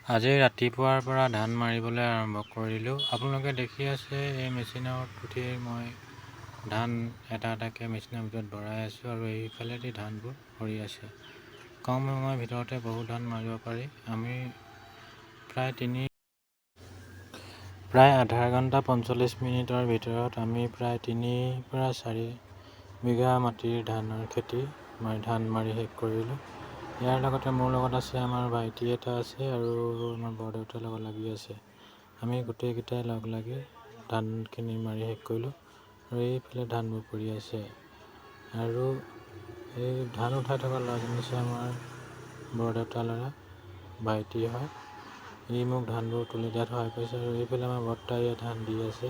আজি ৰাতিপুৱাৰ পৰা ধান মাৰিবলৈ আৰম্ভ কৰিলোঁ। আপোনালোকে দেখি আছে এই মেচিনত উঠি মই ধান এটা এটাকৈ মেচিনৰ ভিতৰত ভৰাই আছোঁ আৰু এইফালেদি ধানবোৰ সৰি আছে। কম সময়ৰ ভিতৰতে বহুত ধান মাৰিব পাৰি। আমি প্ৰায় আধা ঘণ্টা ৪৫ মিনিটৰ ভিতৰত আমি প্ৰায় ৩ পৰা ৪ বিঘা মাটিৰ ধান মাৰি শেষ কৰিলোঁ। ইয়াৰ লগতে মোৰ লগত আছে আমাৰ ভাইটি এটা আছে আৰু আমাৰ বৰদেউতাৰ লগত লাগি আছে। আমি গোটেইকেইটাই লগ লাগি ধানখিনি মাৰি শেষ কৰিলোঁ আৰু এইফালে ধানবোৰ পৰি আছে। আৰু এই ধান উঠাই থকা ল'ৰাজন হৈছে আমাৰ বৰদেউতাৰ ল'ৰা, ভাইটি হয়। ই মোক ধানবোৰ তুলি দিয়াত সহায় কৰিছে আৰু এইফালে আমাৰ বৰ্তাই ধান দি আছে।